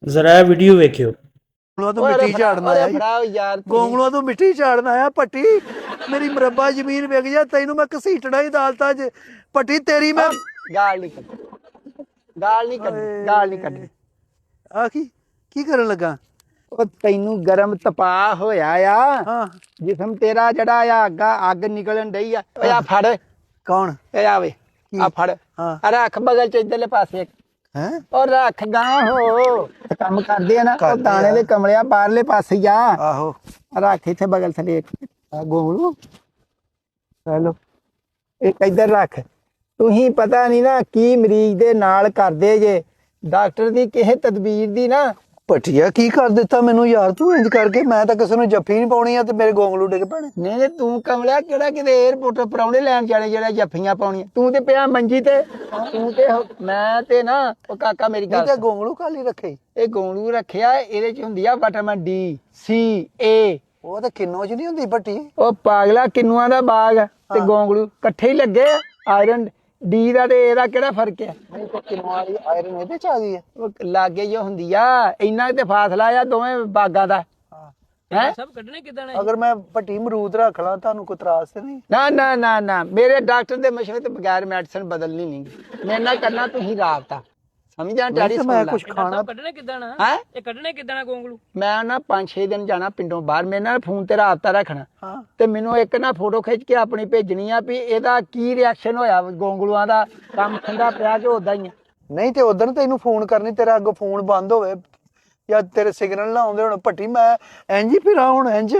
ਜ਼ਰਾ ਇਹ ਵੀਡੀਓ ਵੇਖਿਓ। ਗੋਂਗਲੂਆਂ ਤੋਂ ਮਿੱਟੀ ਝਾੜਨ ਆਇਆ ਗੋਂਗਲੂਆਂ ਤੋਂ ਮਿੱਟੀ ਝਾੜਨ ਆਇਆ ਪੱਟੀ ਮੇਰੀ ਮੁਰੱਬਾ ਜ਼ਮੀਨ ਵਿਕ ਜਾ ਤੈਨੂੰ ਮੈਂ ਘਸੀਟਣਾ ਹੀ ਅਦਾਲਤਾਂ 'ਚ ਪੱਟੀ ਤੇਰੀ ਮੈਂ ਗਾਲ ਨਹੀਂ ਕੱਢ ਆ ਕੀ ਕਰਨ ਲੱਗਾ ਉਹ ਤੈਨੂੰ ਗਰਮ ਤਪਾ ਹੋਇਆ ਆ ਹਾਂ ਜਿਸਮ ਤੇਰਾ ਜਿਹੜਾ ਆ ਅੱਗ ਨਿਕਲਣ ਡਈ ਆ ਓਏ ਆ ਫੜ ਕੌਣ ਏ ਆਵੇ ਆ ਫੜ ਹਾਂ ਆ ਰੱਖ ਬਗਲ ਚ ਇਧਰਲੇ ਪਾਸੇ ਹੈ ਉਹ ਰੱਖ ਗਾਂ ਹੋ ਕੰਮ ਕਰਦੇ ਆ ਨਾ ਉਹ ਦਾਣੇ ਦੇ ਕਮਲਿਆ ਬਾਹਰਲੇ ਪਾਸੇ ਜਾ ਆਹੋ ਰੱਖ ਇੱਥੇ ਬਗਲ ਥਲੇ ਆ ਗੋਂਗਲੂ ਹੈਲੋ ਇੱਕ ਇੱਧਰ ਰੱਖ ਤੁਸੀਂ ਪਤਾ ਨਹੀਂ ਨਾ ਕੀ ਮਰੀਜ਼ ਦੇ ਨਾਲ ਕਰਦੇ ਜੇ ਡਾਕਟਰ ਦੀ ਕਿਸੇ ਤਦਬੀਰ ਦੀ ਨਾ ਪਟਿਆ ਕੀ ਕਰ ਦਿੱਤਾ ਮੈਨੂੰ ਯਾਰ ਤੂੰ ਇੰਜ ਕਰਕੇ ਮੈਂ ਤਾਂ ਕਿਸੇ ਨੂੰ ਜੱਫੀ ਨਹੀਂ ਪਾਉਣੀ ਆ ਤੇ ਮੇਰੇ ਗੋਂਗਲੂ ਡਿੱਗ ਪੈਣੇ ਨਹੀਂ ਤੂੰ ਕਮਲਿਆ ਕਿਹੜਾ ਕਿਤੇ 에어ਪੋਰਟ ਪਰਾਉਣੇ ਲੈਣ ਜਾਣੇ ਜਿਹੜਾ ਜੱਫੀਆਂ ਪਾਉਣੀਆਂ ਤੂੰ ਤੇ ਪਿਆ ਮੰਜੀ ਤੇ ਤੂੰ ਤੇ ਮੈਂ ਤੇ ਨਾ ਉਹ ਕਾਕਾ ਮੇਰੀ ਗੱਲ ਤੇ ਗੋਂਗਲੂ ਖਾਲੀ ਰੱਖੇ ਇਹ ਗੋਂਗਲੂ ਰੱਖਿਆ ਇਹਦੇ ਚ ਹੁੰਦੀ ਆ ਵਿਟਾਮਿਨ ਡੀ ਸੀ ਏ ਉਹ ਤਾਂ ਕਿੰਨੋ 'ਚ ਨਹੀਂ ਹੁੰਦੀ ਪੱਟੀ ਉਹ ਪਾਗਲਾ ਕਿੰਨੂਆਂ ਦਾ ਬਾਗ ਆ ਤੇ ਗੋਂਗਲੂ ਇਕੱਠੇ ਹੀ ਲੱਗੇ ਆ ਆਇਰਨ ਡੀ ਦਾ ਤੇ ਇਹਦਾ ਕਿਹੜਾ ਫਰਕ ਆ ਨਹੀਂ ਤੇ ਕਿੰਨੋ ਵਾਲੀ ਆਇਰਨ ਇਹਦੇ 'ਚ ਆ ਗਈ ਹੈ ਉਹ ਲਾਗੇ ਜੋ ਹੁੰਦੀ ਆ ਇੰਨਾ ਤੇ ਫਾਸਲਾ ਆ ਦੋਵੇਂ ਬਾਗਾਂ ਦਾ ਹੈ ਸਭ ਕੱਢਣੇ ਕਿਦਾਂ ਨੇ? ਅਗਰ ਮੈਂ ਪੱਟੀ ਅਮਰੂਦ ਰੱਖ ਲਾਂ ਤੁਹਾਨੂੰ ਕੋਈ ਇਤਰਾਜ਼ ਤੇ ਨਹੀਂ ਨਾ ਮੇਰੇ ਡਾਕਟਰ ਦੇ ਮਸ਼ਵਰੇ ਤੋਂ ਬਗੈਰ ਮੈਡੀਸਨ ਬਦਲਣੀ ਨਹੀਂ ਮੇਰੇ ਨਾਲ ਕਰਨਾ ਤੁਸੀਂ ਰਾਬਤਾ ਸਮਝਾਂ ਡੈਡੀ ਮੈਂ ਕੁਝ ਖਾਣਾ ਕੱਢਣੇ ਕਿਦਾਂ ਨਾ? ਹੈ ਇਹ ਕੱਢਣੇ ਕਿਦਾਂ ਨਾ ਗੋਂਗਲੂ? ਮੈਂ ਨਾ 5-6 ਦਿਨ ਜਾਣਾ ਪਿੰਡੋਂ ਬਾਹਰ ਮੇਰੇ ਨਾਲ ਫੋਨ ਤੇ ਰਾਬਤਾ ਰੱਖਣਾ ਹਾਂ ਤੇ ਮੈਨੂੰ ਇੱਕ ਨਾ ਫੋਟੋ ਖਿੱਚ ਕੇ ਆਪਣੀ ਭੇਜਣੀ ਆ ਵੀ ਇਹਦਾ ਕੀ ਰਿਐਕਸ਼ਨ ਹੋਇਆ ਗੋਂਗਲੂਆਂ ਦਾ ਕੰਮ ਠੰਡਾ ਪਿਆ ਕਿ ਉਦਾਂ ਹੀ ਆ ਨਹੀਂ ਤੇ ਉਦੋਂ ਤੈਨੂੰ ਫੋਨ ਕਰਨੀ ਤੇਰਾ ਅੱਗੋਂ ਫੋਨ ਬੰਦ ਹੋਵੇ ਜਾਂ ਤੇਰੇ ਸਿਗਨਲ ਨਾ ਆਉਂਦੇ ਹੁਣ ਪੱਟੀ ਮੈਂ ਇੰਜ ਹੀ ਫਿਰਾਂ ਹੁਣ ਇੰਜ